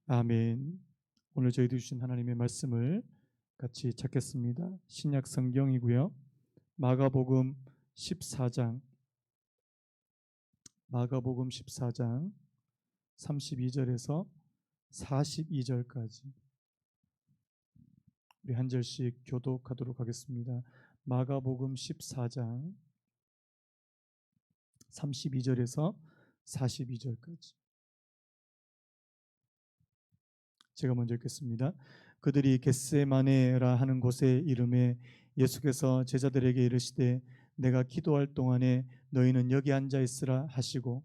아멘. 오늘 저희들 주신 하나님의 말씀을 같이 찾겠습니다. 신약 성경이고요. 마가복음 14장 32절에서 42절까지 우리 한 절씩 교독하도록 하겠습니다. 마가복음 14장 32절에서 42절까지 제가 먼저 읽겠습니다. 그들이 겟세마네라 하는 곳에 이름에 예수께서 제자들에게 이르시되 내가 기도할 동안에 너희는 여기 앉아 있으라 하시고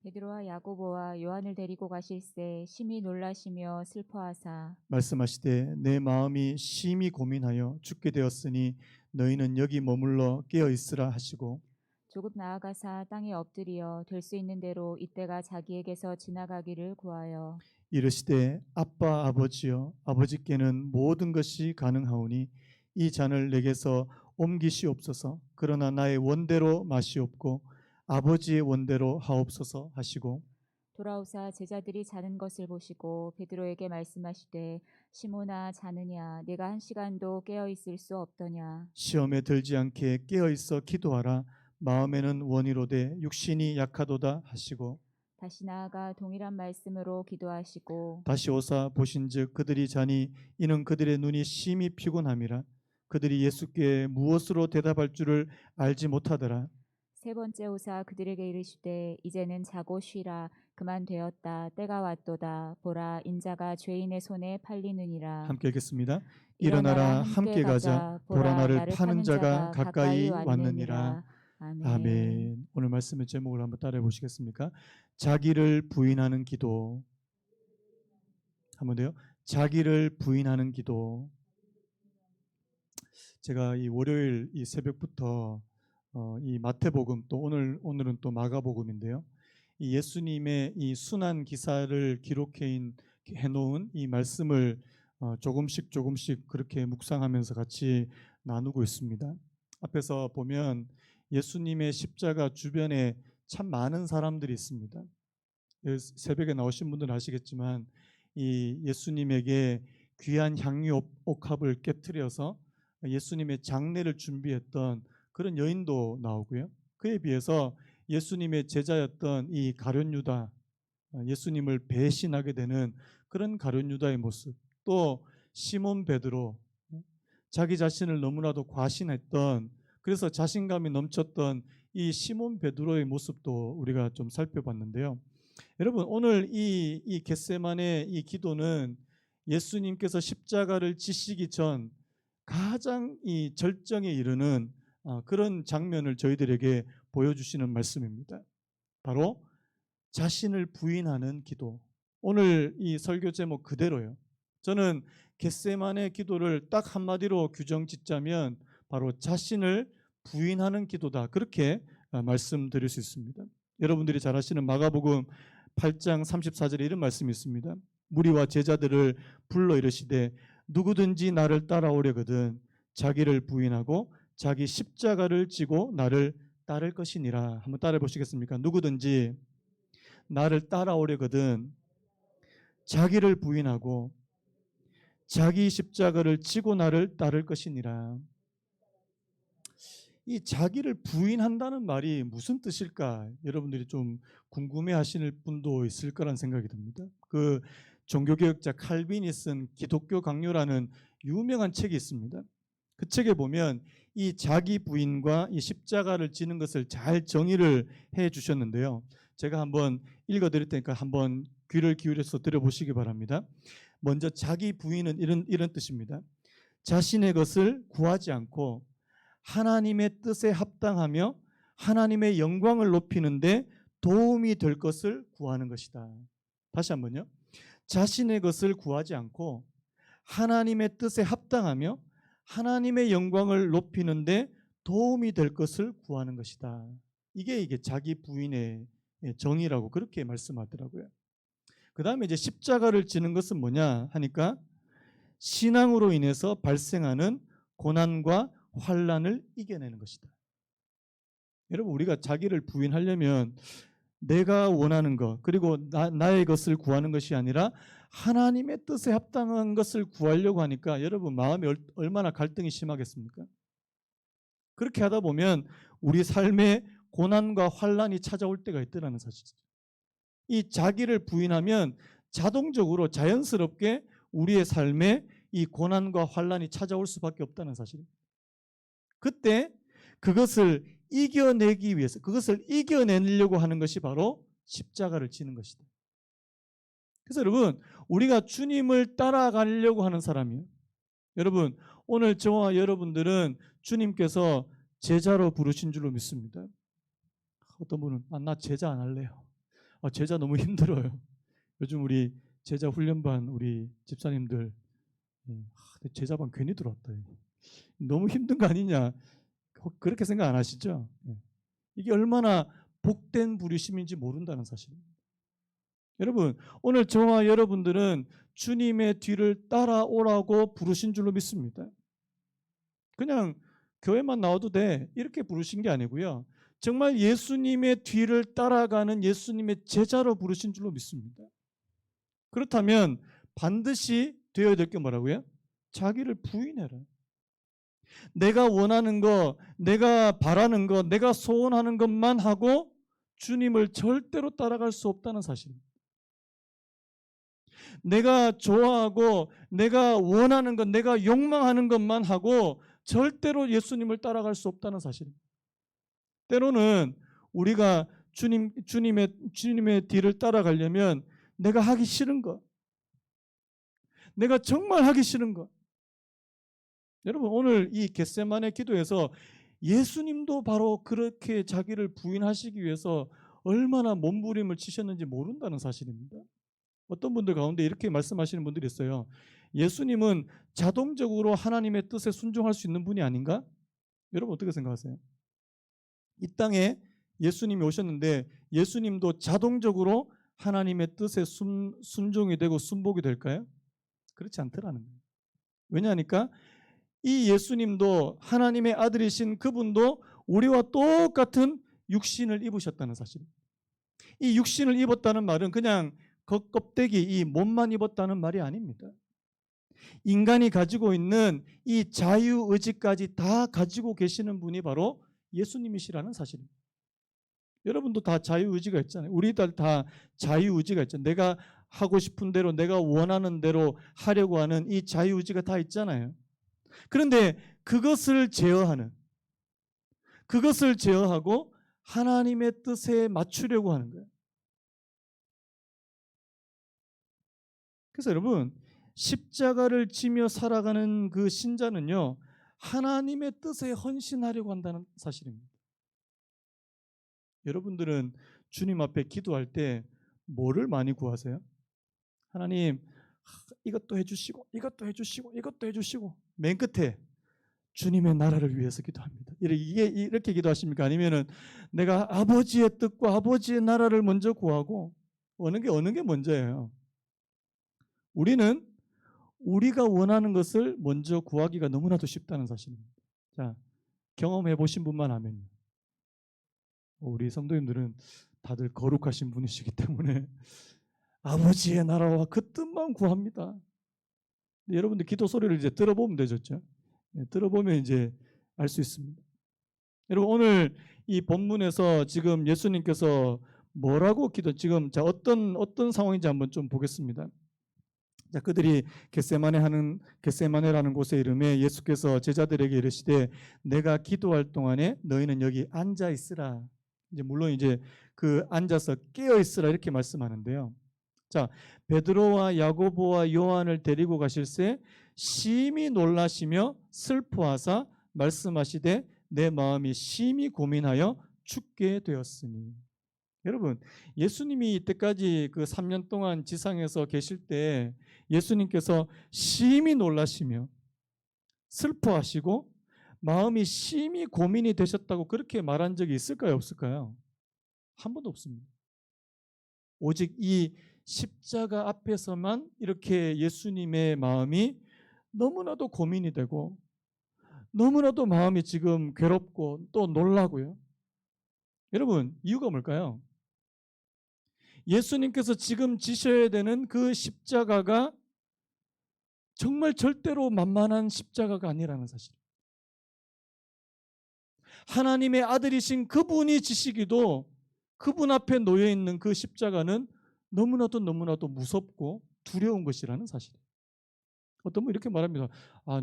베드로와 야고보와 요한을 데리고 가실새 심히 놀라시며 슬퍼하사 말씀하시되 내 마음이 심히 고민하여 죽게 되었으니 너희는 여기 머물러 깨어 있으라 하시고 조금 나아가사 땅에 엎드리어 될 수 있는 대로 이때가 자기에게서 지나가기를 구하여 이르시되 아빠 아버지여 아버지께는 모든 것이 가능하오니 이 잔을 내게서 옮기시옵소서. 그러나 나의 원대로 마시옵고 아버지의 원대로 하옵소서 하시고 돌아오사 제자들이 자는 것을 보시고 베드로에게 말씀하시되 시몬아 자느냐 내가 한 시간도 깨어 있을 수 없더냐 시험에 들지 않게 깨어 있어 기도하라. 마음에는 원이로되 육신이 약하도다 하시고 다시 나아가 동일한 말씀으로 기도하시고 다시 오사 보신즉 그들이 자니 이는 그들의 눈이 심히 피곤함이라. 그들이 예수께 무엇으로 대답할 줄을 알지 못하더라. 세 번째 오사 그들에게 이르시되 이제는 자고 쉬라 그만 되었다 때가 왔도다 보라 인자가 죄인의 손에 팔리느니라 함께 읽겠습니다. 일어나라 일어나라 함께 가자. 보라 나를 파는 자가 가까이 왔느니라. 아멘. 아멘. 오늘 말씀의 제목을 한번 따라해 보시겠습니까? 자기를 부인하는 기도. 한번 더요. 자기를 부인하는 기도. 제가 이 월요일 이 새벽부터 이 마태복음 또 오늘은 또 마가복음인데요. 이 예수님의 이 순환 기사를 기록해 놓은 이 말씀을 조금씩 그렇게 묵상하면서 같이 나누고 있습니다. 앞에서 보면 예수님의 십자가 주변에 참 많은 사람들이 있습니다. 새벽에 나오신 분들은 아시겠지만 이 예수님에게 귀한 향유 옥합을 깨트려서 예수님의 장례를 준비했던 그런 여인도 나오고요. 그에 비해서 예수님의 제자였던 이 가룟 유다, 예수님을 배신하게 되는 그런 가룟 유다의 모습, 또 시몬 베드로, 자기 자신을 너무나도 과신했던, 그래서 자신감이 넘쳤던 이 시몬 베드로의 모습도 우리가 좀 살펴봤는데요. 여러분, 오늘 이 겟세마네 이 기도는 예수님께서 십자가를 지시기 전 가장 이 절정에 이르는 그런 장면을 저희들에게 보여주시는 말씀입니다. 바로 자신을 부인하는 기도. 오늘 이 설교 제목 그대로요. 저는 겟세마네 기도를 딱 한마디로 규정 짓자면 바로 자신을 부인하는 기도다. 그렇게 말씀드릴 수 있습니다. 여러분들이 잘 아시는 마가복음 8장 34절에 이런 말씀이 있습니다. 무리와 제자들을 불러 이르시되 누구든지 나를 따라오려거든 자기를 부인하고 자기 십자가를 지고 나를 따를 것이니라. 한번 따라해 보시겠습니까? 누구든지 나를 따라오려거든 자기를 부인하고 자기 십자가를 지고 나를 따를 것이니라. 이 자기를 부인한다는 말이 무슨 뜻일까? 여러분들이 좀 궁금해하시는 분도 있을 거란 생각이 듭니다. 그 종교개혁자 칼빈이 쓴 기독교 강요라는 유명한 책이 있습니다. 그 책에 보면 이 자기 부인과 이 십자가를 지는 것을 잘 정의를 해 주셨는데요. 제가 한번 읽어드릴 테니까 한번 귀를 기울여서 들어보시기 바랍니다. 먼저 자기 부인은 이런 뜻입니다. 자신의 것을 구하지 않고 하나님의 뜻에 합당하며 하나님의 영광을 높이는데 도움이 될 것을 구하는 것이다. 다시 한번요. 자신의 것을 구하지 않고 하나님의 뜻에 합당하며 하나님의 영광을 높이는데 도움이 될 것을 구하는 것이다. 이게 자기 부인의 정의라고 그렇게 말씀하더라고요. 그 다음에 이제 십자가를 지는 것은 뭐냐 하니까 신앙으로 인해서 발생하는 고난과 환난을 이겨내는 것이다. 여러분, 우리가 자기를 부인하려면 내가 원하는 것 그리고 나의 것을 구하는 것이 아니라 하나님의 뜻에 합당한 것을 구하려고 하니까 여러분 마음이 얼마나 갈등이 심하겠습니까? 그렇게 하다 보면 우리 삶에 고난과 환란이 찾아올 때가 있더라는 사실이죠. 이 자기를 부인하면 자동적으로 자연스럽게 우리의 삶에 이 고난과 환란이 찾아올 수밖에 없다는 사실입니다. 그때 그것을 이겨내기 위해서, 그것을 이겨내려고 하는 것이 바로 십자가를 지는 것이다. 그래서 여러분, 우리가 주님을 따라가려고 하는 사람이에요. 여러분, 오늘 저와 여러분들은 주님께서 제자로 부르신 줄로 믿습니다. 어떤 분은 나 제자 안 할래요. 제자 너무 힘들어요. 요즘 우리 제자 훈련반 우리 집사님들 제자반 괜히 들어왔다. 너무 힘든 거 아니냐. 그렇게 생각 안 하시죠? 이게 얼마나 복된 부르심인지 모른다는 사실입니다. 여러분, 오늘 저와 여러분들은 주님의 뒤를 따라오라고 부르신 줄로 믿습니다. 그냥 교회만 나와도 돼 이렇게 부르신 게 아니고요. 정말 예수님의 뒤를 따라가는 예수님의 제자로 부르신 줄로 믿습니다. 그렇다면 반드시 되어야 될 게 뭐라고요? 자기를 부인해라. 내가 원하는 거, 내가 바라는 거, 내가 소원하는 것만 하고 주님을 절대로 따라갈 수 없다는 사실입니다. 내가 좋아하고 내가 원하는 것, 내가 욕망하는 것만 하고 절대로 예수님을 따라갈 수 없다는 사실입니다. 때로는 우리가 주님의 뒤를 따라가려면 내가 하기 싫은 것, 내가 정말 하기 싫은 것. 여러분, 오늘 이 겟세마네 기도에서 예수님도 바로 그렇게 자기를 부인하시기 위해서 얼마나 몸부림을 치셨는지 모른다는 사실입니다. 어떤 분들 가운데 이렇게 말씀하시는 분들이 있어요. 예수님은 자동적으로 하나님의 뜻에 순종할 수 있는 분이 아닌가? 여러분 어떻게 생각하세요? 이 땅에 예수님이 오셨는데 예수님도 자동적으로 하나님의 뜻에 순종이 되고 순복이 될까요? 그렇지 않더라는 거예요. 왜냐하니까 이 예수님도 하나님의 아들이신 그분도 우리와 똑같은 육신을 입으셨다는 사실입니다. 이 육신을 입었다는 말은 그냥 겉껍데기 이 몸만 입었다는 말이 아닙니다. 인간이 가지고 있는 이 자유의지까지 다 가지고 계시는 분이 바로 예수님이시라는 사실입니다. 여러분도 다 자유의지가 있잖아요. 우리들 다 자유의지가 있잖아요. 내가 하고 싶은 대로 내가 원하는 대로 하려고 하는 이 자유의지가 다 있잖아요. 그런데 그것을 제어하고 하나님의 뜻에 맞추려고 하는 거예요. 그래서 여러분, 십자가를 지며 살아가는 그 신자는요, 하나님의 뜻에 헌신하려고 한다는 사실입니다. 여러분들은 주님 앞에 기도할 때 뭐를 많이 구하세요? 하나님, 이것도 해주시고 이것도 해주시고 이것도 해주시고 맨 끝에 주님의 나라를 위해서 기도합니다. 이렇게 기도하십니까? 아니면은 내가 아버지의 뜻과 아버지의 나라를 먼저 구하고 어느 게 먼저예요? 우리는 우리가 원하는 것을 먼저 구하기가 너무나도 쉽다는 사실입니다. 자, 경험해 보신 분만 하면요. 우리 성도님들은 다들 거룩하신 분이시기 때문에 아버지의 나라와 그 뜻만 구합니다. 여러분들 기도 소리를 이제 들어보면 되죠. 들어보면 이제 알 수 있습니다. 여러분 오늘 이 본문에서 지금 예수님께서 뭐라고 지금 자 어떤 상황인지 한번 좀 보겠습니다. 자, 그들이 겟세마네라는 곳의 이름에 예수께서 제자들에게 이르시되 내가 기도할 동안에 너희는 여기 앉아 있으라. 물론 이제 그 앉아서 깨어 있으라 이렇게 말씀하는데요. 자, 베드로와 야고보와 요한을 데리고 가실새 심히 놀라시며 슬퍼하사 말씀하시되 내 마음이 심히 고민하여 죽게 되었으니. 여러분, 예수님이 이때까지 그 3년 동안 지상에서 계실 때 예수님께서 심히 놀라시며 슬퍼하시고 마음이 심히 고민이 되셨다고 그렇게 말한 적이 있을까요? 없을까요? 한 번도 없습니다. 오직 이 십자가 앞에서만 이렇게 예수님의 마음이 너무나도 고민이 되고 너무나도 마음이 지금 괴롭고 또 놀라고요. 여러분, 이유가 뭘까요? 예수님께서 지금 지셔야 되는 그 십자가가 정말 절대로 만만한 십자가가 아니라는 사실. 하나님의 아들이신 그분이 지시기도 그분 앞에 놓여 있는 그 십자가는 너무나도 무섭고 두려운 것이라는 사실. 어떤 분 이렇게 말합니다.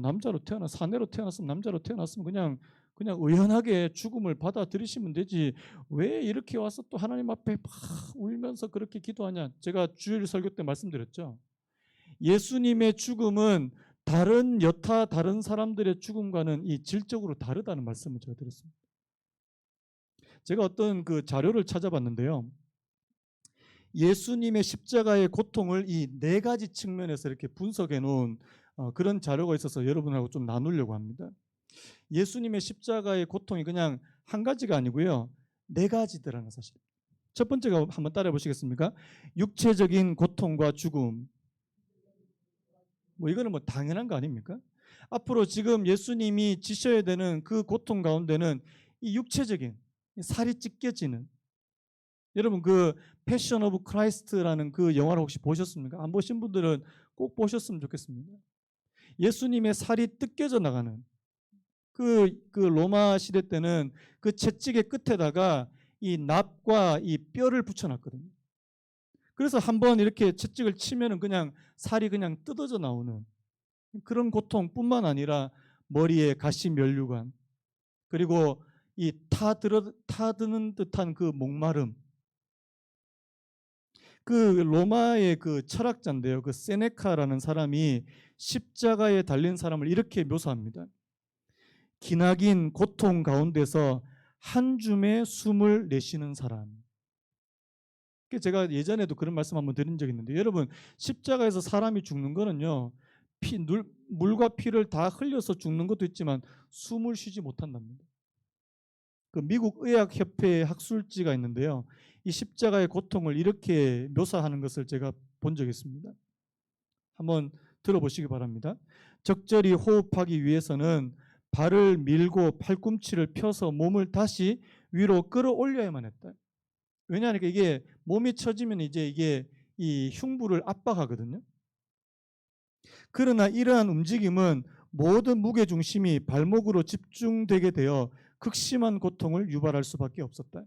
남자로 태어나 사내로 태어났으면 남자로 태어났으면 그냥 의연하게 죽음을 받아들이시면 되지. 왜 이렇게 와서 또 하나님 앞에 막 울면서 그렇게 기도하냐. 제가 주일 설교 때 말씀드렸죠. 예수님의 죽음은 여타 다른 사람들의 죽음과는 이 질적으로 다르다는 말씀을 제가 드렸습니다. 제가 어떤 그 자료를 찾아봤는데요. 예수님의 십자가의 고통을 이 네 가지 측면에서 이렇게 분석해 놓은 그런 자료가 있어서 여러분하고 좀 나누려고 합니다. 예수님의 십자가의 고통이 그냥 한 가지가 아니고요. 네 가지더라는 사실. 첫 번째가 한번 따라해 보시겠습니까? 육체적인 고통과 죽음. 이거는 당연한 거 아닙니까? 앞으로 지금 예수님이 지셔야 되는 그 고통 가운데는 이 육체적인 살이 찢겨지는, 여러분 그 패션 오브 크라이스트라는 그 영화를 혹시 보셨습니까? 안 보신 분들은 꼭 보셨으면 좋겠습니다. 예수님의 살이 뜯겨져 나가는 그 로마 시대 때는 그 채찍의 끝에다가 이 납과 이 뼈를 붙여놨거든요. 그래서 한번 이렇게 채찍을 치면은 그냥 살이 그냥 뜯어져 나오는 그런 고통뿐만 아니라 머리에 가시 면류관, 그리고 이 타드는 듯한 그 목마름. 그 로마의 그 철학자인데요. 그 세네카라는 사람이 십자가에 달린 사람을 이렇게 묘사합니다. 기나긴 고통 가운데서 한 줌의 숨을 내쉬는 사람. 제가 예전에도 그런 말씀 한번 드린 적이 있는데, 여러분 십자가에서 사람이 죽는 거는요, 물과 피를 다 흘려서 죽는 것도 있지만 숨을 쉬지 못한답니다. 그 미국 의학협회의 학술지가 있는데요, 이 십자가의 고통을 이렇게 묘사하는 것을 제가 본 적이 있습니다. 한번 들어보시기 바랍니다. 적절히 호흡하기 위해서는 발을 밀고 팔꿈치를 펴서 몸을 다시 위로 끌어올려야만 했다. 왜냐하니까 이게 몸이 처지면 이게 이 흉부를 압박하거든요. 그러나 이러한 움직임은 모든 무게 중심이 발목으로 집중되게 되어 극심한 고통을 유발할 수밖에 없었다.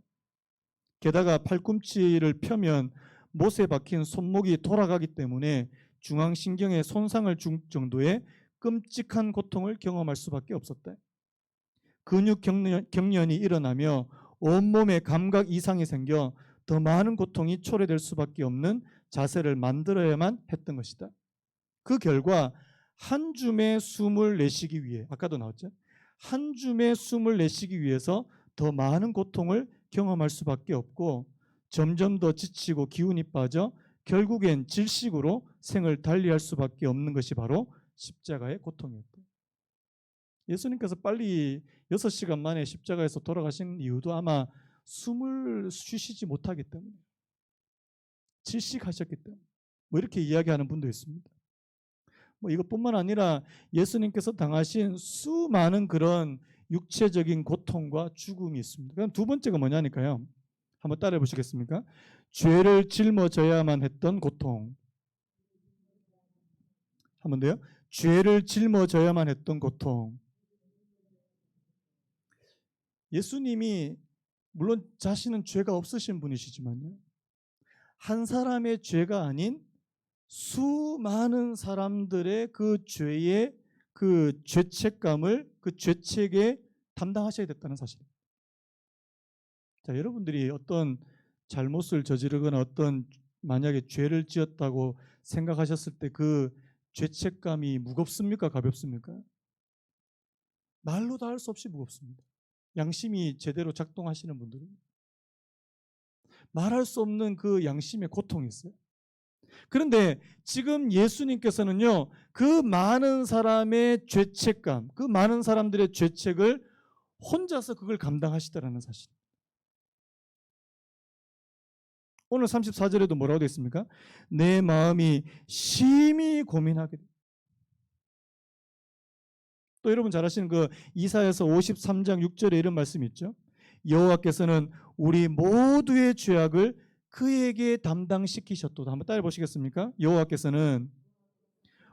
게다가 팔꿈치를 펴면 못에 박힌 손목이 돌아가기 때문에 중앙신경에 손상을 줄 정도의 끔찍한 고통을 경험할 수밖에 없었다. 근육 경련이 일어나며 온몸에 감각 이상이 생겨 더 많은 고통이 초래될 수밖에 없는 자세를 만들어야만 했던 것이다. 그 결과 한 줌의 숨을 내쉬기 위해, 아까도 나왔죠? 한 줌의 숨을 내쉬기 위해서 더 많은 고통을 경험할 수밖에 없고 점점 더 지치고 기운이 빠져 결국엔 질식으로 생을 달리할 수밖에 없는 것이 바로 십자가의 고통이었다. 예수님께서 빨리 6시간 만에 십자가에서 돌아가신 이유도 아마 숨을 쉬시지 못하기 때문에, 질식하셨기 때문에 이렇게 이야기하는 분도 있습니다. 이것뿐만 아니라 예수님께서 당하신 수많은 그런 육체적인 고통과 죽음이 있습니다. 그럼 두 번째가 뭐냐니까요. 한번 따라해 보시겠습니까? 죄를 짊어져야만 했던 고통. 한번 더요. 죄를 짊어져야만 했던 고통. 예수님이 물론 자신은 죄가 없으신 분이시지만요, 한 사람의 죄가 아닌 수많은 사람들의 그 죄의 그 죄책감을, 그 죄책에 담당하셔야 됐다는 사실. 자, 여러분들이 어떤 잘못을 저지르거나 어떤 만약에 죄를 지었다고 생각하셨을 때 그 죄책감이 무겁습니까? 가볍습니까? 말로 다 할 수 없이 무겁습니다. 양심이 제대로 작동하시는 분들은 말할 수 없는 그 양심의 고통이 있어요. 그런데 지금 예수님께서는요, 그 많은 사람의 죄책감, 그 많은 사람들의 죄책을 혼자서 그걸 감당하시더라는 사실. 오늘 34절에도 뭐라고 되어 있습니까? 내 마음이 심히 고민하게 돼. 또 여러분 잘 아시는 그 이사야서 53장 6절에 이런 말씀이 있죠. 여호와께서는 우리 모두의 죄악을 그에게 담당시키셨도다. 한번 따라 보시겠습니까? 여호와께서는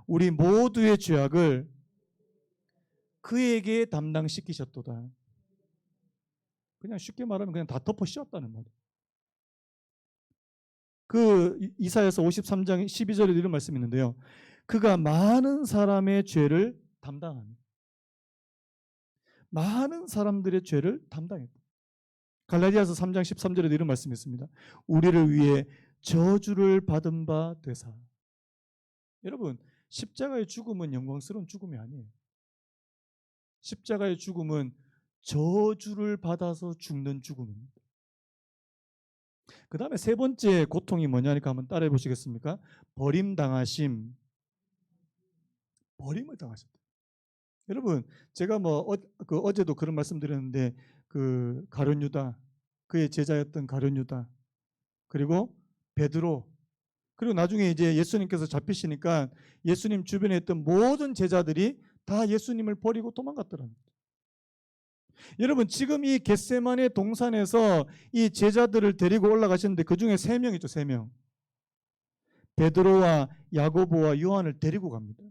우리 모두의 죄악을 그에게 담당시키셨도다. 그냥 쉽게 말하면 그냥 다 덮어 씌웠다는 말이에요. 그 이사야서 53장 12절에 이런 말씀이 있는데요. 그가 많은 사람의 죄를 담당합니다. 많은 사람들의 죄를 담당했다. 갈라디아서 3장 13절에 이런 말씀이 있습니다. 우리를 위해 저주를 받은 바 되사. 여러분, 십자가의 죽음은 영광스러운 죽음이 아니에요. 십자가의 죽음은 저주를 받아서 죽는 죽음입니다. 그 다음에 세 번째 고통이 뭐냐니까 한번 따라해 보시겠습니까? 버림당하심. 버림을 당하셨다. 여러분, 제가 어제도 그런 말씀 드렸는데, 그 가룟 유다, 그의 제자였던 가룟 유다, 그리고 베드로, 그리고 나중에 이제 예수님께서 잡히시니까 예수님 주변에 있던 모든 제자들이 다 예수님을 버리고 도망갔더랍니다. 여러분, 지금 이 겟세마네 동산에서 이 제자들을 데리고 올라가셨는데 그 중에 3명이죠, 3명. 베드로와 야고보와 요한을 데리고 갑니다.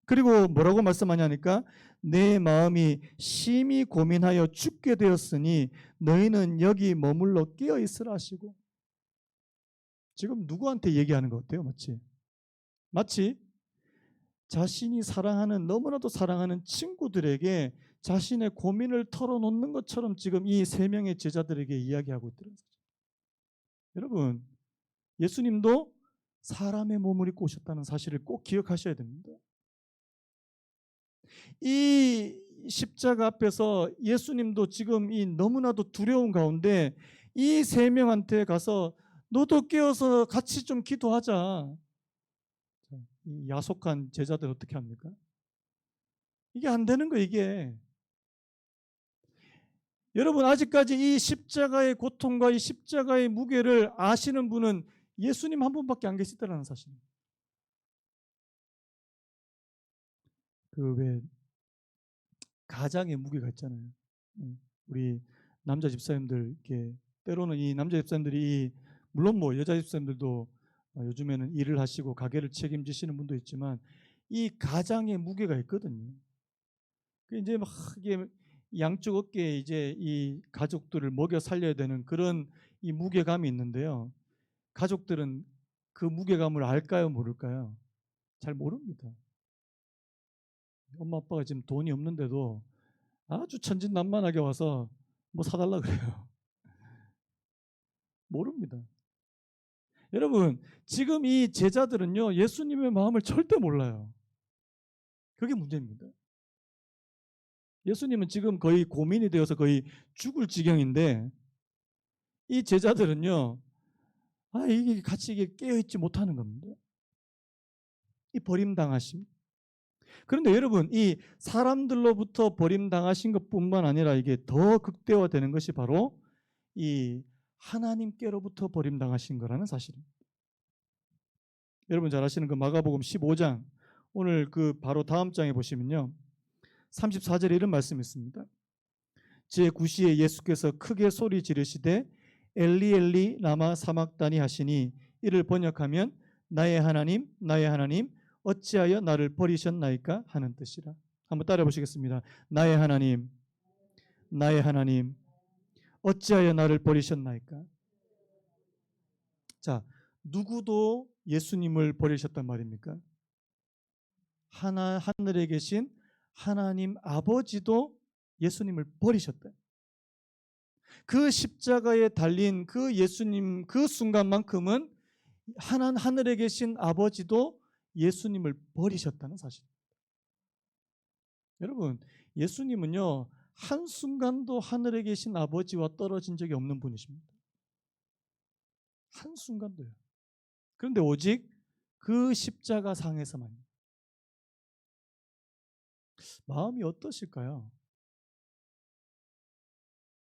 그리고 뭐라고 말씀하냐니까 내 마음이 심히 고민하여 죽게 되었으니 너희는 여기 머물러 깨어 있으라 하시고. 지금 누구한테 얘기하는 것 같아요? 마치 자신이 사랑하는, 너무나도 사랑하는 친구들에게 자신의 고민을 털어놓는 것처럼 지금 이 3명의 제자들에게 이야기하고 있더라고요. 여러분, 예수님도 사람의 몸을 입고 오셨다는 사실을 꼭 기억하셔야 됩니다. 이 십자가 앞에서 예수님도 지금 이 너무나도 두려운 가운데 이 3명한테 가서 너도 깨어서 같이 좀 기도하자. 이 야속한 제자들 어떻게 합니까? 이게 안 되는 거예요, 이게. 여러분, 아직까지 이 십자가의 고통과 이 십자가의 무게를 아시는 분은 예수님 한 분밖에 안 계시다는 사실입니다. 그 왜 가장의 무게가 있잖아요. 우리 남자 집사님들 이렇게 때로는 이 남자 집사님들이 물론 뭐 여자 집사님들도 요즘에는 일을 하시고 가게를 책임지시는 분도 있지만 이 가장의 무게가 있거든요. 그 이제 막 이게 양쪽 어깨에 이제 이 가족들을 먹여 살려야 되는 그런 이 무게감이 있는데요. 가족들은 그 무게감을 알까요, 모를까요? 잘 모릅니다. 엄마 아빠가 지금 돈이 없는데도 아주 천진난만하게 와서 뭐 사달라 그래요. 모릅니다. 여러분, 지금 이 제자들은요, 예수님의 마음을 절대 몰라요. 그게 문제입니다. 예수님은 지금 거의 고민이 되어서 거의 죽을 지경인데 이 제자들은요, 이게 같이 이게 깨어있지 못하는 겁니다. 이 버림당하심. 그런데 여러분, 이 사람들로부터 버림당하신 것뿐만 아니라 이게 더 극대화되는 것이 바로 이 하나님께로부터 버림당하신 거라는 사실입니다. 여러분 잘 아시는 그 마가복음 15장, 오늘 그 바로 다음 장에 보시면요, 34절에 이런 말씀이 있습니다. 제9시에 예수께서 크게 소리 지르시되 엘리 엘리 라마 사막다니 하시니, 이를 번역하면 나의 하나님 나의 하나님 어찌하여 나를 버리셨나이까 하는 뜻이라. 한번 따라 보시겠습니다. 나의 하나님 나의 하나님 어찌하여 나를 버리셨나이까. 자, 누구도 예수님을 버리셨단 말입니까? 하늘에 계신 하나님 아버지도 예수님을 버리셨다. 그 십자가에 달린 그 예수님 그 순간만큼은 하늘에 계신 아버지도 예수님을 버리셨다는 사실입니다. 여러분, 예수님은요, 한순간도 하늘에 계신 아버지와 떨어진 적이 없는 분이십니다. 한순간도요. 그런데 오직 그 십자가 상에서만. 마음이 어떠실까요?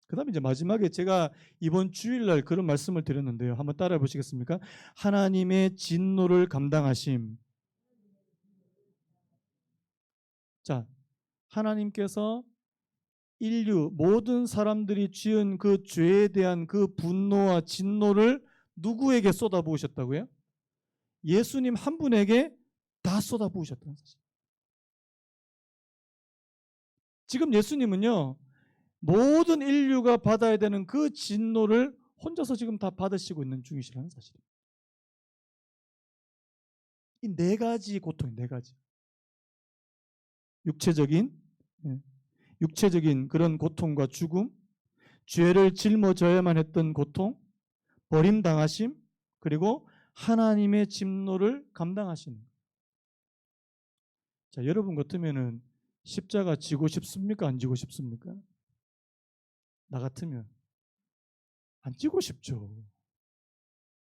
그 다음에 이제 마지막에 제가 이번 주일날 그런 말씀을 드렸는데요. 한번 따라해 보시겠습니까? 하나님의 진노를 감당하심. 자, 하나님께서 인류 모든 사람들이 지은 그 죄에 대한 그 분노와 진노를 누구에게 쏟아부으셨다고요? 예수님 한 분에게 다 쏟아부으셨다는 사실. 지금 예수님은요, 모든 인류가 받아야 되는 그 진노를 혼자서 지금 다 받으시고 있는 중이시라는 사실입니다. 이 네 가지 고통, 네 가지. 육체적인, 예, 육체적인 그런 고통과 죽음, 죄를 짊어져야만 했던 고통, 버림당하심, 그리고 하나님의 진노를 감당하시는. 자, 여러분 같으면은 십자가 지고 싶습니까? 안 지고 싶습니까? 나 같으면 안 지고 싶죠.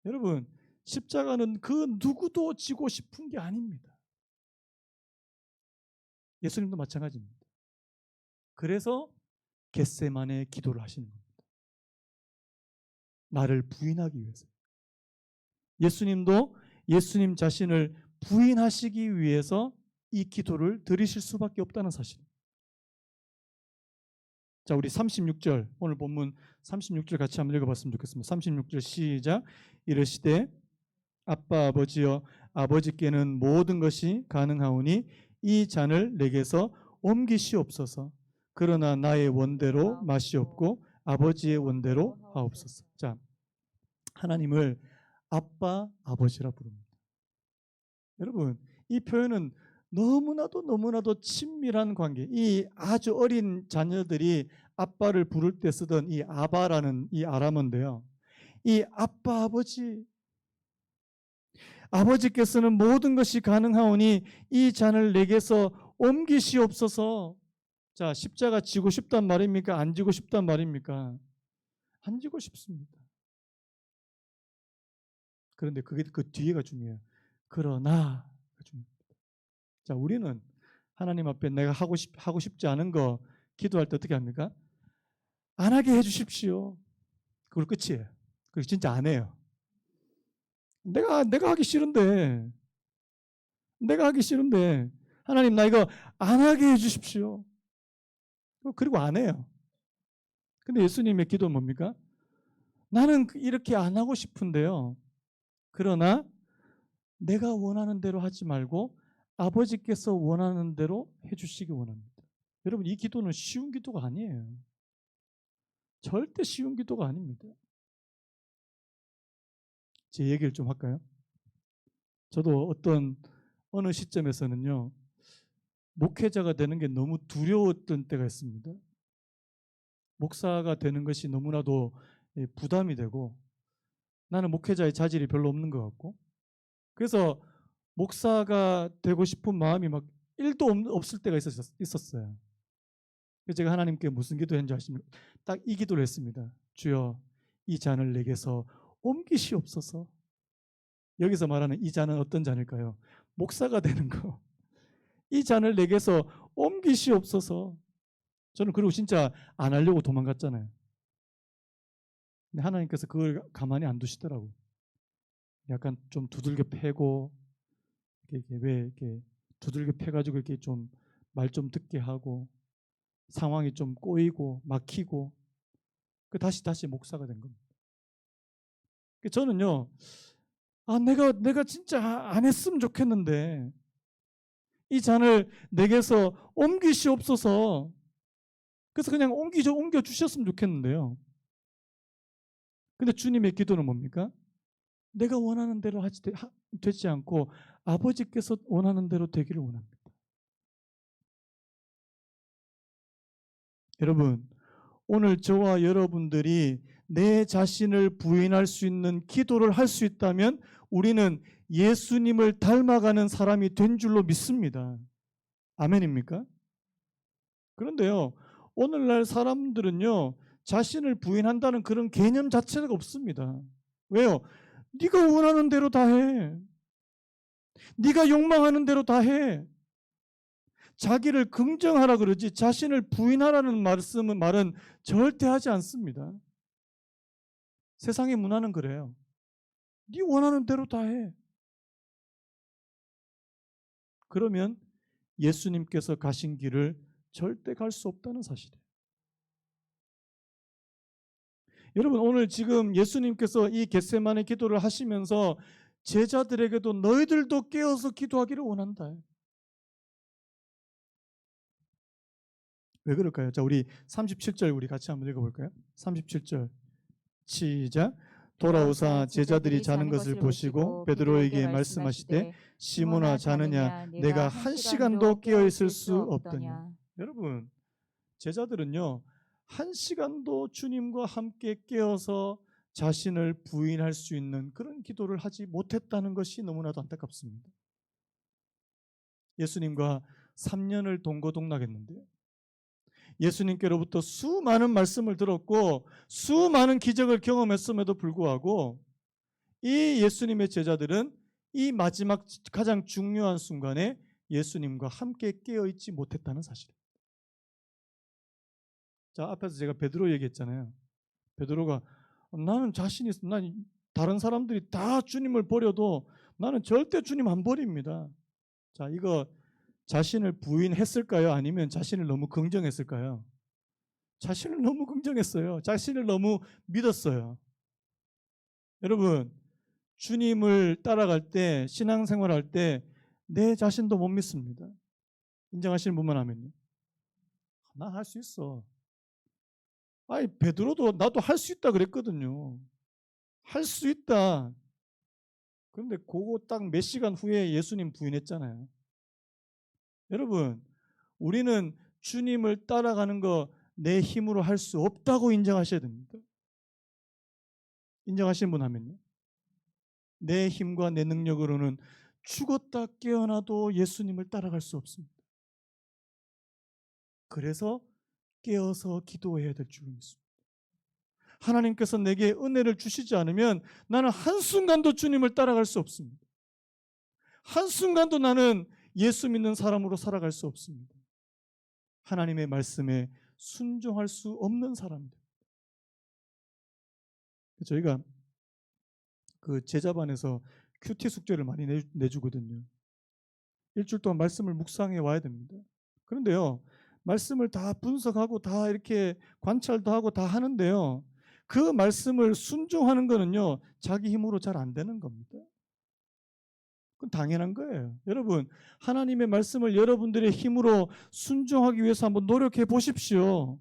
여러분, 십자가는 그 누구도 지고 싶은 게 아닙니다. 예수님도 마찬가지입니다. 그래서 겟세마네 기도를 하시는 겁니다. 나를 부인하기 위해서. 예수님도 예수님 자신을 부인하시기 위해서 이 기도를 드리실 수밖에 없다는 사실입니다. 자, 우리 36절, 오늘 본문 36절 같이 한번 읽어봤으면 좋겠습니다. 36절 시작. 이르시되 아빠 아버지여, 아버지께는 모든 것이 가능하오니 이 잔을 내게서 옮기시옵소서. 그러나 나의 원대로 마시옵고 아버지의 원대로 하옵소서. 자, 하나님을 아빠 아버지라 부릅니다. 여러분, 이 표현은 너무나도 친밀한 관계. 이 아주 어린 자녀들이 아빠를 부를 때 쓰던 이 아바라는 이 아람어인데요. 이 아빠 아버지, 아버지께서는 모든 것이 가능하오니 이 잔을 내게서 옮기시옵소서. 자, 십자가 지고 싶단 말입니까? 안 지고 싶단 말입니까? 안 지고 싶습니다. 그런데 그게 그 뒤에가 중요해요. 그러나 중요해요. 자, 우리는 하나님 앞에 내가 하고 싶지 않은 거 기도할 때 어떻게 합니까? 안 하게 해주십시오. 그걸 끝이에요. 그리고 진짜 안 해요. 내가 하기 싫은데, 하나님 나 이거 안 하게 해주십시오. 그리고 안 해요. 근데 예수님의 기도는 뭡니까? 나는 이렇게 안 하고 싶은데요. 그러나 내가 원하는 대로 하지 말고 아버지께서 원하는 대로 해주시기 원합니다. 여러분, 이 기도는 쉬운 기도가 아니에요. 절대 쉬운 기도가 아닙니다. 제 얘기를 좀 할까요? 저도 어느 시점에서는요, 목회자가 되는 게 너무 두려웠던 때가 있습니다. 목사가 되는 것이 너무나도 부담이 되고 나는 목회자의 자질이 별로 없는 것 같고, 그래서 목사가 되고 싶은 마음이 막 1도 없을 때가 있었어요. 그래서 제가 하나님께 무슨 기도했는지 아십니까? 딱 이 기도를 했습니다. 주여, 이 잔을 내게서 옮기시옵소서. 여기서 말하는 이 잔은 어떤 잔일까요? 목사가 되는 거. 이 잔을 내게서 옮기시옵소서. 저는 그리고 진짜 안 하려고 도망갔잖아요. 근데 하나님께서 그걸 가만히 안 두시더라고요. 약간 좀 두들겨 패고, 이렇게 두들겨 패가지고 이렇게 좀 말 좀 듣게 하고, 상황이 좀 꼬이고 막히고, 다시 목사가 된 겁니다. 저는요, 내가 진짜 안 했으면 좋겠는데 이 잔을 내게서 옮기시옵소서. 그래서 그냥 옮겨 주셨으면 좋겠는데요. 근데 주님의 기도는 뭡니까? 내가 원하는 대로 되지 않고 아버지께서 원하는 대로 되기를 원합니다. 여러분, 오늘 저와 여러분들이 내 자신을 부인할 수 있는 기도를 할 수 있다면 우리는 예수님을 닮아가는 사람이 된 줄로 믿습니다. 아멘입니까? 그런데요, 오늘날 사람들은요, 자신을 부인한다는 그런 개념 자체가 없습니다. 왜요? 네가 원하는 대로 다 해. 네가 욕망하는 대로 다 해. 자기를 긍정하라 그러지 자신을 부인하라는 말은 절대 하지 않습니다. 세상의 문화는 그래요. 네 원하는 대로 다 해. 그러면 예수님께서 가신 길을 절대 갈 수 없다는 사실이에요. 여러분 오늘 지금 예수님께서 이 겟세마네 기도를 하시면서 제자들에게도 너희들도 깨어서 기도하기를 원한다. 왜 그럴까요? 자, 우리 37절 우리 같이 한번 읽어볼까요? 37절 시작. 돌아오사 제자들이 자는 것을 보시고 베드로에게 말씀하시되 시몬아 자느냐 내가 한 시간도 깨어 있을 수 없더냐. 여러분 제자들은요 한 시간도 주님과 함께 깨어서 자신을 부인할 수 있는 그런 기도를 하지 못했다는 것이 너무나도 안타깝습니다. 예수님과 3년을 동거동락했는데요. 예수님께로부터 수많은 말씀을 들었고 수많은 기적을 경험했음에도 불구하고 이 예수님의 제자들은 이 마지막 가장 중요한 순간에 예수님과 함께 깨어있지 못했다는 사실입니다. 자, 앞에서 제가 베드로 얘기했잖아요. 베드로가 나는 자신 있어. 난 다른 사람들이 다 주님을 버려도 나는 절대 주님 안 버립니다. 자, 이거 자신을 부인했을까요? 아니면 자신을 너무 긍정했을까요? 자신을 너무 긍정했어요. 자신을 너무 믿었어요. 여러분, 주님을 따라갈 때, 신앙생활할 때 내 자신도 못 믿습니다. 인정하시는 분만 하면요. 난 할 수 있어. 아니, 베드로도 나도 할 수 있다 그랬거든요. 할 수 있다. 그런데 그거 딱 몇 시간 후에 예수님 부인했잖아요. 여러분, 우리는 주님을 따라가는 거 내 힘으로 할 수 없다고 인정하셔야 됩니다. 인정하시는 분 하면요. 내 힘과 내 능력으로는 죽었다 깨어나도 예수님을 따라갈 수 없습니다. 그래서 깨어서 기도해야 될 줄 믿습니다. 하나님께서 내게 은혜를 주시지 않으면 나는 한순간도 주님을 따라갈 수 없습니다. 한순간도 나는 예수 믿는 사람으로 살아갈 수 없습니다. 하나님의 말씀에 순종할 수 없는 사람들. 저희가 그 제자반에서 큐티 숙제를 많이 내주거든요. 일주일 동안 말씀을 묵상해 와야 됩니다. 그런데요, 말씀을 다 분석하고 다 이렇게 관찰도 하고 다 하는데요, 그 말씀을 순종하는 거는요, 자기 힘으로 잘 안 되는 겁니다. 그건 당연한 거예요. 여러분, 하나님의 말씀을 여러분들의 힘으로 순종하기 위해서 한번 노력해 보십시오.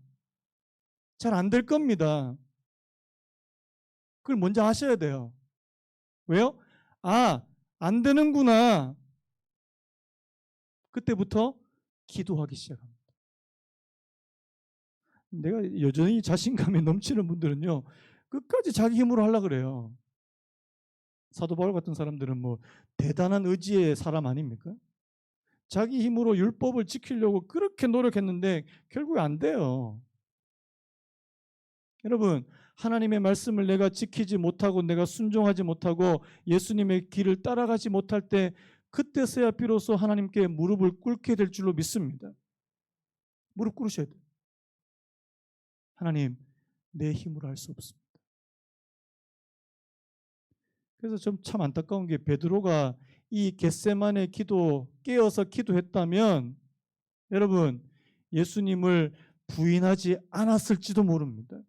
잘 안 될 겁니다. 그걸 먼저 하셔야 돼요. 왜요? 아, 안 되는구나. 그때부터 기도하기 시작합니다. 내가 여전히 자신감에 넘치는 분들은요, 끝까지 자기 힘으로 하려고 그래요. 사도 바울 같은 사람들은 뭐 대단한 의지의 사람 아닙니까? 자기 힘으로 율법을 지키려고 그렇게 노력했는데 결국에 안 돼요. 여러분, 하나님의 말씀을 내가 지키지 못하고 내가 순종하지 못하고 예수님의 길을 따라가지 못할 때 그때서야 비로소 하나님께 무릎을 꿇게 될 줄로 믿습니다. 무릎 꿇으셔야 돼요. 하나님, 내 힘으로 할 수 없습니다. 그래서 좀 참 안타까운 게 베드로가 이 겟세마네 기도 깨어서 기도했다면 여러분 예수님을 부인하지 않았을지도 모릅니다.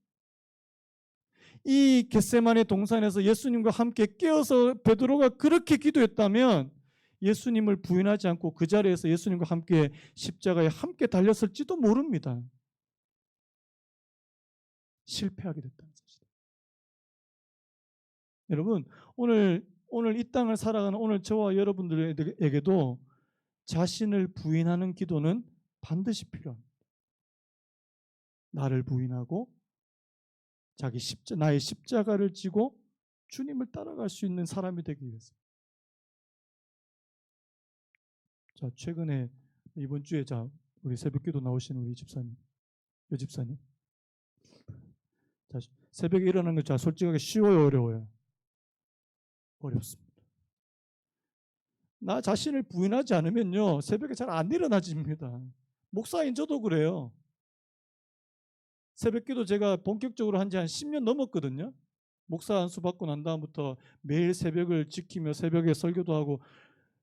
이 겟세마네 동산에서 예수님과 함께 깨어서 베드로가 그렇게 기도했다면 예수님을 부인하지 않고 그 자리에서 예수님과 함께 십자가에 함께 달렸을지도 모릅니다. 실패하게 됐다는 사실. 여러분 오늘 이 땅을 살아가는 오늘 저와 여러분들에게도 자신을 부인하는 기도는 반드시 필요합니다. 나를 부인하고 나의 십자가를 지고 주님을 따라갈 수 있는 사람이 되기 위해서. 자, 최근에 이번 주에 우리 새벽기도 나오시는 우리 집사님, 여 집사님. 자, 새벽에 일어나는 거 솔직하게 쉬워요, 어려워요? 어렵습니다. 나 자신을 부인하지 않으면요 새벽에 잘 안 일어나집니다. 목사인 저도 그래요. 새벽기도 제가 본격적으로 한 지 한 10년 넘었거든요. 목사 안수 받고 난 다음부터 매일 새벽을 지키며 새벽에 설교도 하고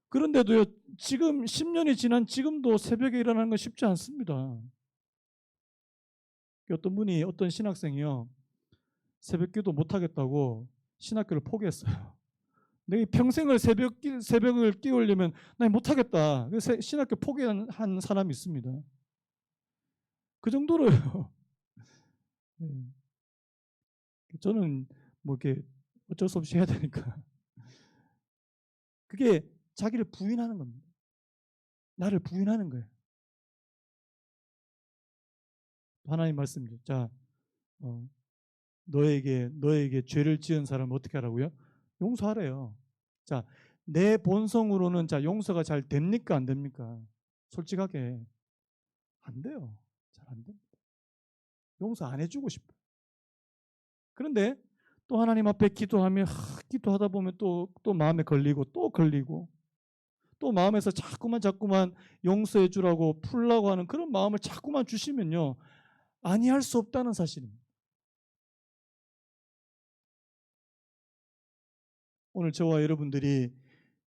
그런데도요 지금 10년이 지난 지금도 새벽에 일어나는 건 쉽지 않습니다. 어떤 분이 어떤 신학생이요 새벽기도 못하겠다고 신학교를 포기했어요. 내가 평생을 새벽을 끼우려면 나 못하겠다. 그래서 신학교 포기한 사람이 있습니다. 그 정도로요. 네. 저는 뭐 이렇게 어쩔 수 없이 해야 되니까. 그게 자기를 부인하는 겁니다. 나를 부인하는 거예요. 하나님 말씀이죠. 자, 너에게 죄를 지은 사람은 어떻게 하라고요? 용서하래요. 자, 내 본성으로는 자 용서가 잘 됩니까 안 됩니까? 솔직하게 안 돼요. 잘 안 됩니다. 용서 안 해주고 싶어요. 그런데 또 하나님 앞에 기도하면 기도하다 보면 또 마음에 걸리고 또 걸리고 또 마음에서 자꾸만 용서해 주라고 풀라고 하는 그런 마음을 자꾸만 주시면요. 아니할 수 없다는 사실입니다. 오늘 저와 여러분들이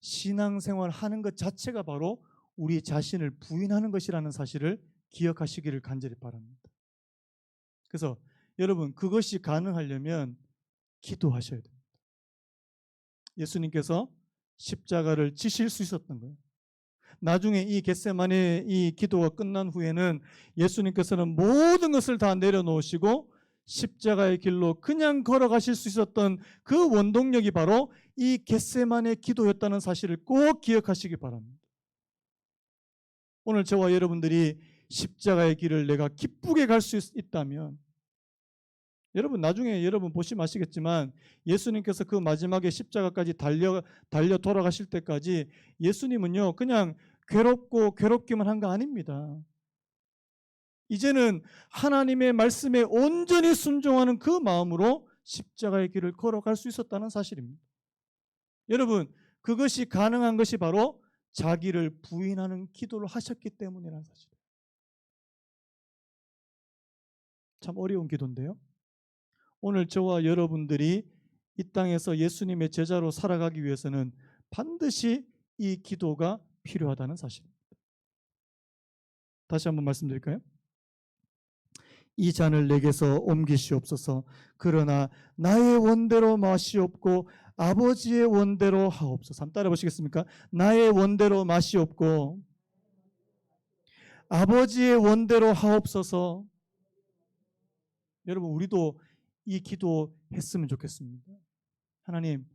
신앙생활 하는 것 자체가 바로 우리 자신을 부인하는 것이라는 사실을 기억하시기를 간절히 바랍니다. 그래서 여러분 그것이 가능하려면 기도하셔야 됩니다. 예수님께서 십자가를 지실 수 있었던 거예요. 나중에 이 겟세마네 이 기도가 끝난 후에는 예수님께서는 모든 것을 다 내려놓으시고 십자가의 길로 그냥 걸어가실 수 있었던 그 원동력이 바로 이 겟세마네 기도였다는 사실을 꼭 기억하시기 바랍니다. 오늘 저와 여러분들이 십자가의 길을 내가 기쁘게 갈 수 있다면 여러분 나중에 여러분 보시면 아시겠지만 예수님께서 그 마지막에 십자가까지 달려 돌아가실 때까지 예수님은요 그냥 괴롭기만 한 거 아닙니다. 이제는 하나님의 말씀에 온전히 순종하는 그 마음으로 십자가의 길을 걸어갈 수 있었다는 사실입니다. 여러분 그것이 가능한 것이 바로 자기를 부인하는 기도를 하셨기 때문이라는 사실이에요. 참 어려운 기도인데요. 오늘 저와 여러분들이 이 땅에서 예수님의 제자로 살아가기 위해서는 반드시 이 기도가 필요하다는 사실입니다. 다시 한번 말씀드릴까요? 이 잔을 내게서 옮기시옵소서. 그러나 나의 원대로 마시옵고 아버지의 원대로 하옵소서. 한번 따라 보시겠습니까? 나의 원대로 마시옵고 아버지의 원대로 하옵소서. 여러분 우리도 이 기도 했으면 좋겠습니다. 하나님,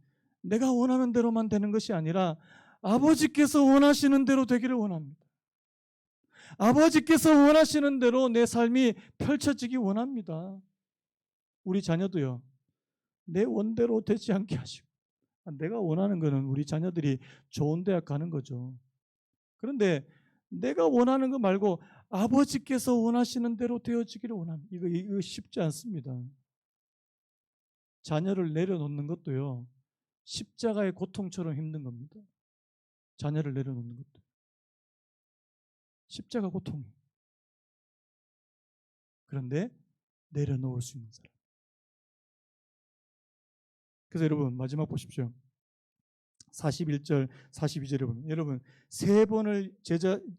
내가 원하는 대로만 되는 것이 아니라 아버지께서 원하시는 대로 되기를 원합니다. 아버지께서 원하시는 대로 내 삶이 펼쳐지기 원합니다. 우리 자녀도요. 내 원대로 되지 않게 하시고 내가 원하는 것은 우리 자녀들이 좋은 대학 가는 거죠. 그런데 내가 원하는 거 말고 아버지께서 원하시는 대로 되어지기를 원합니다. 이거 쉽지 않습니다. 자녀를 내려놓는 것도요. 십자가의 고통처럼 힘든 겁니다. 자녀를 내려놓는 것도. 십자가 고통이에요. 그런데 내려놓을 수 있는 사람. 그래서 여러분 마지막 보십시오. 41절, 42절에 보면 여러분 세 번을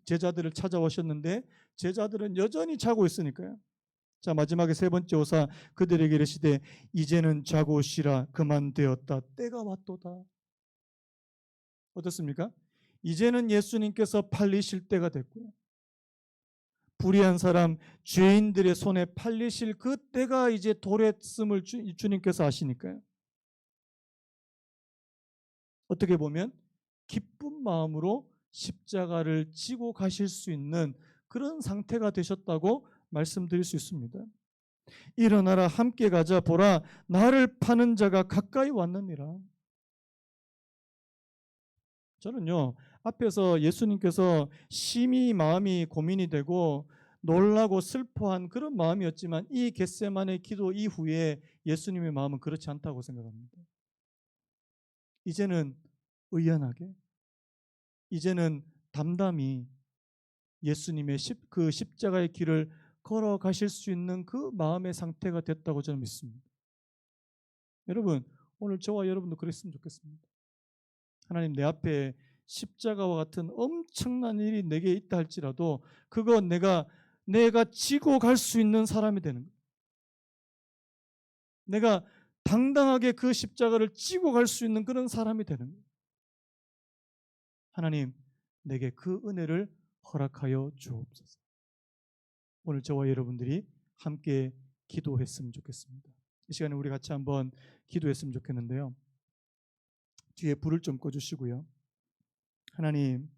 제자들을 찾아오셨는데 제자들은 여전히 자고 있으니까요. 자 마지막에 세 번째 오사 그들에게 이르시되 이제는 자고 쉬라 그만 되었다 때가 왔도다. 어떻습니까? 이제는 예수님께서 팔리실 때가 됐고요. 불의한 사람 죄인들의 손에 팔리실 그 때가 이제 도래했음을 주님께서 아시니까요. 어떻게 보면 기쁜 마음으로 십자가를 지고 가실 수 있는 그런 상태가 되셨다고 말씀드릴 수 있습니다. 일어나라 함께 가자 보라 나를 파는 자가 가까이 왔느니라. 저는요 앞에서 예수님께서 심히 마음이 고민이 되고 놀라고 슬퍼한 그런 마음이었지만 이 겟세마네 기도 이후에 예수님의 마음은 그렇지 않다고 생각합니다. 이제는 의연하게 이제는 담담히 예수님의 그 십자가의 길을 걸어가실 수 있는 그 마음의 상태가 됐다고 저는 믿습니다. 여러분 오늘 저와 여러분도 그랬으면 좋겠습니다. 하나님 내 앞에 십자가와 같은 엄청난 일이 내게 있다 할지라도 그거 내가 지고 갈 수 있는 사람이 되는 거예요. 내가 당당하게 그 십자가를 지고 갈 수 있는 그런 사람이 되는 거예요. 하나님, 내게 그 은혜를 허락하여 주옵소서. 오늘 저와 여러분들이 함께 기도했으면 좋겠습니다. 이 시간에 우리 같이 한번 기도했으면 좋겠는데요. 뒤에 불을 좀 꺼주시고요. 하나님,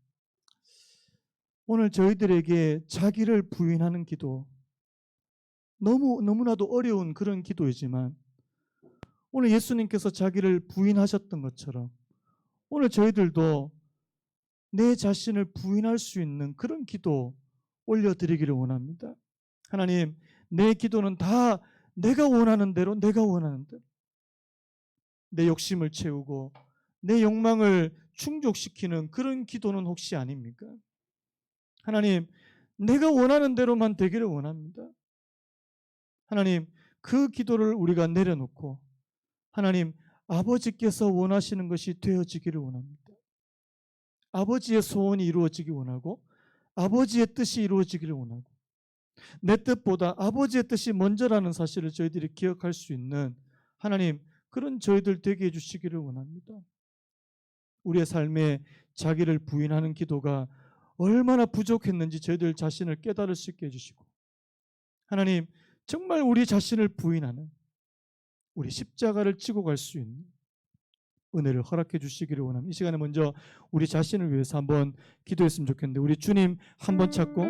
오늘 저희들에게 자기를 부인하는 기도, 너무나도 어려운 그런 기도이지만 오늘 예수님께서 자기를 부인하셨던 것처럼 오늘 저희들도 내 자신을 부인할 수 있는 그런 기도 올려드리기를 원합니다. 하나님, 내 기도는 다 내가 원하는 대로 내 욕심을 채우고 내 욕망을 충족시키는 그런 기도는 혹시 아닙니까? 하나님, 내가 원하는 대로만 되기를 원합니다. 하나님, 그 기도를 우리가 내려놓고 하나님, 아버지께서 원하시는 것이 되어지기를 원합니다. 아버지의 소원이 이루어지기 원하고 아버지의 뜻이 이루어지기를 원하고 내 뜻보다 아버지의 뜻이 먼저라는 사실을 저희들이 기억할 수 있는 하나님, 그런 저희들 되게 해주시기를 원합니다. 우리의 삶에 자기를 부인하는 기도가 얼마나 부족했는지 저희들 자신을 깨달을 수 있게 해주시고 하나님, 정말 우리 자신을 부인하는 우리 십자가를 지고 갈 수 있는 은혜를 허락해 주시기를 원합니다. 이 시간에 먼저 우리 자신을 위해서 한번 기도했으면 좋겠는데 우리 주님 한번 찾고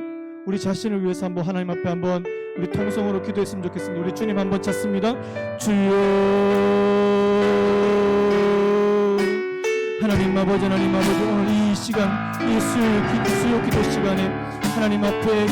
우리 자신을 위해서 한번 하나님 앞에 한번 우리 통성으로 기도했으면 좋겠습니다. 우리 주님 한번 찾습니다. 주여, 하나님 아버지 오늘 이 시간 이 수요 기도 시간에 하나님 앞에